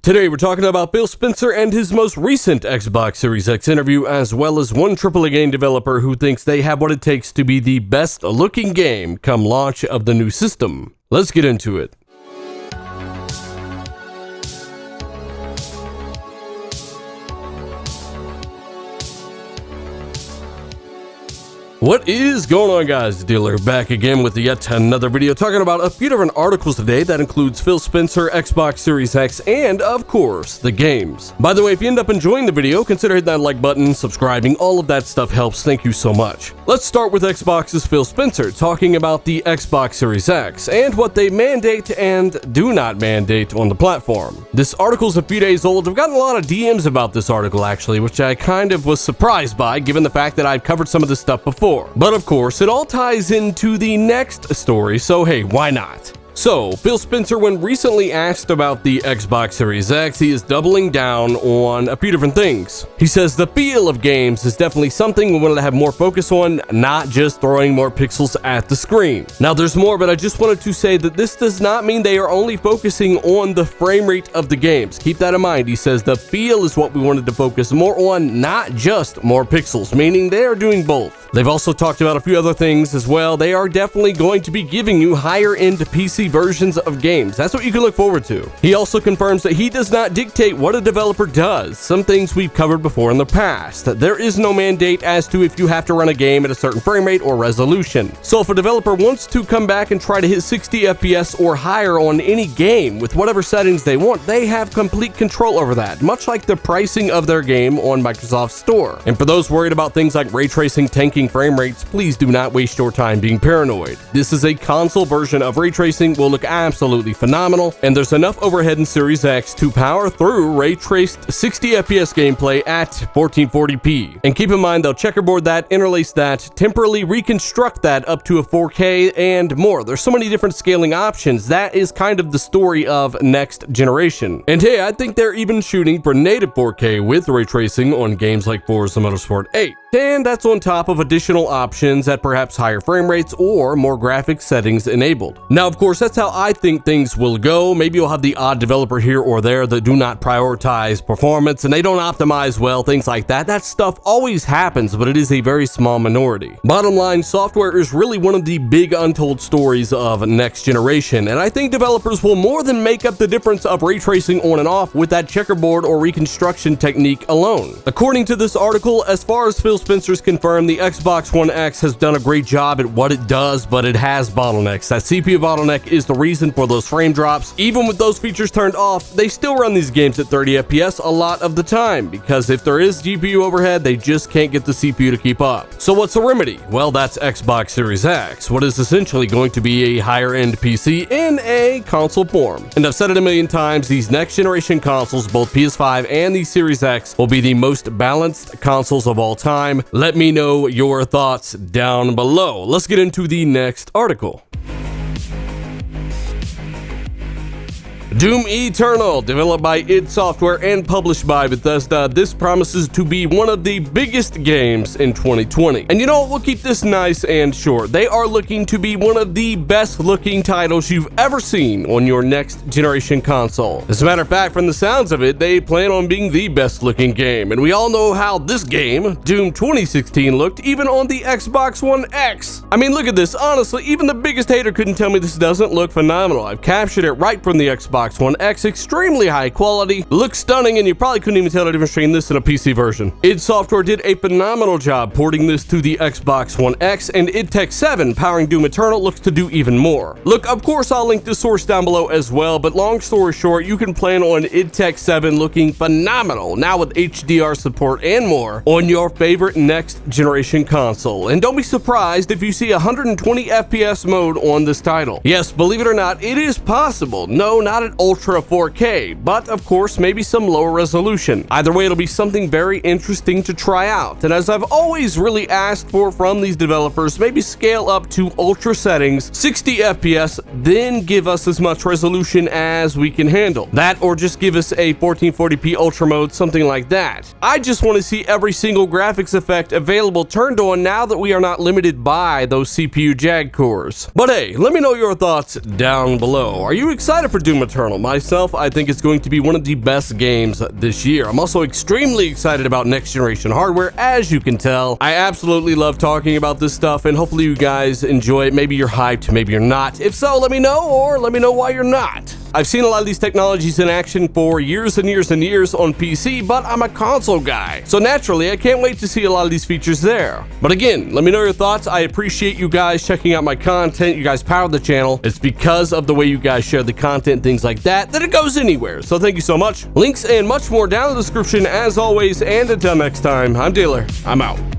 Today we're talking about Phil Spencer and his most recent Xbox Series X interview, as well as one AAA game developer who thinks they have what it takes to be the best looking game come launch of the new system. Let's get into it. What is going on, guys? Dealer back again with yet another video talking about a few different articles today that includes Phil Spencer, Xbox Series X, and of course, the games. By the way, if you end up enjoying the video, consider hitting that like button, subscribing, all of that stuff helps. Thank you so much. Let's start with Xbox's Phil Spencer talking about the Xbox Series X and what they mandate and do not mandate on the platform. This article's a few days old. I've gotten a lot of DMs about this article actually, which I kind of was surprised by given the fact that I've covered some of this stuff before. But of course, it all ties into the next story, so hey, why not? So, Phil Spencer, when recently asked about the Xbox Series X, he is doubling down on a few different things. He says the feel of games is definitely something we wanted to have more focus on, not just throwing more pixels at the screen. Now, there's more, but I just wanted to say that this does not mean they are only focusing on the frame rate of the games. Keep that in mind. He says the feel is what we wanted to focus more on, not just more pixels, meaning they are doing both. They've also talked about a few other things as well. They are definitely going to be giving you higher-end PC versions of games. That's what you can look forward to. He also confirms that he does not dictate what a developer does, some things we've covered before in the past. There is no mandate as to if you have to run a game at a certain frame rate or resolution. So if a developer wants to come back and try to hit 60 FPS or higher on any game with whatever settings they want, they have complete control over that, much like the pricing of their game on Microsoft's store. And for those worried about things like ray tracing tanking frame rates, please do not waste your time being paranoid. This is a console version of ray tracing, will look absolutely phenomenal, and there's enough overhead in Series X to power through ray-traced 60 FPS gameplay at 1440p. And keep in mind, they'll checkerboard that, interlace that, temporarily reconstruct that up to a 4K, and more. There's so many different scaling options. That is kind of the story of next generation. And hey, I think they're even shooting for native 4K with ray tracing on games like Forza Motorsport 8. And that's on top of additional options at perhaps higher frame rates or more graphics settings enabled. Now, of course, that's how I think things will go. Maybe you'll have the odd developer here or there that do not prioritize performance and they don't optimize well, things like that. That stuff always happens, but it is a very small minority. Bottom line, software is really one of the big untold stories of next generation, and I think developers will more than make up the difference of ray tracing on and off with that checkerboard or reconstruction technique alone. According to this article, as far as Phil Spencer's confirmed, the Xbox One X has done a great job at what it does, but it has bottlenecks. That CPU bottleneck is the reason for those frame drops. Even with those features turned off, they still run these games at 30 FPS a lot of the time, because if there is GPU overhead, they just can't get the CPU to keep up. So what's the remedy? Well, that's Xbox Series X, what is essentially going to be a higher-end PC in a console form. And I've said it a million times, these next-generation consoles, both PS5 and the Series X, will be the most balanced consoles of all time. Let me know your thoughts down below. Let's get into the next article. Doom Eternal, developed by id Software and published by Bethesda, this promises to be one of the biggest games in 2020. And you know what, we'll keep this nice and short. They are looking to be one of the best looking titles you've ever seen on your next generation console. As a matter of fact, from the sounds of it, they plan on being the best looking game. And we all know how this game, Doom 2016, looked even on the Xbox One X. I mean, look at this. Honestly, even the biggest hater couldn't tell me this doesn't look phenomenal. I've captured it right from the Xbox One X, extremely high quality, looks stunning, and you probably couldn't even tell the difference between this and a PC version. id Software did a phenomenal job porting this to the Xbox One X, and id Tech 7, powering Doom Eternal, looks to do even more. Look, of course, I'll link this source down below as well, but long story short, you can plan on id Tech 7 looking phenomenal, now with HDR support and more, on your favorite next generation console. And don't be surprised if you see 120 FPS mode on this title. Yes, believe it or not, it is possible. No, not at Ultra 4K, but of course maybe some lower resolution. Either way, it'll be something very interesting to try out. And as I've always really asked for from these developers, maybe scale up to ultra settings, 60 FPS, then give us as much resolution as we can handle. That, or just give us a 1440p ultra mode, something like that. I just want to see every single graphics effect available turned on now that we are not limited by those CPU JAG cores. But hey, let me know your thoughts down below. Are you excited for Doom Eternal? Returnal. Myself, I think it's going to be one of the best games this year. I'm also extremely excited about next generation hardware, as you can tell. I absolutely love talking about this stuff, and hopefully you guys enjoy it. Maybe you're hyped, maybe you're not. If so, let me know, or let me know why you're not. I've seen a lot of these technologies in action for years and years and years on PC, but I'm a console guy. So naturally, I can't wait to see a lot of these features there. But again, let me know your thoughts. I appreciate you guys checking out my content. You guys power the channel. It's because of the way you guys share the content, things like that it goes anywhere. So thank you so much. Links and much more down in the description as always. And until next time, I'm Dealer. I'm out.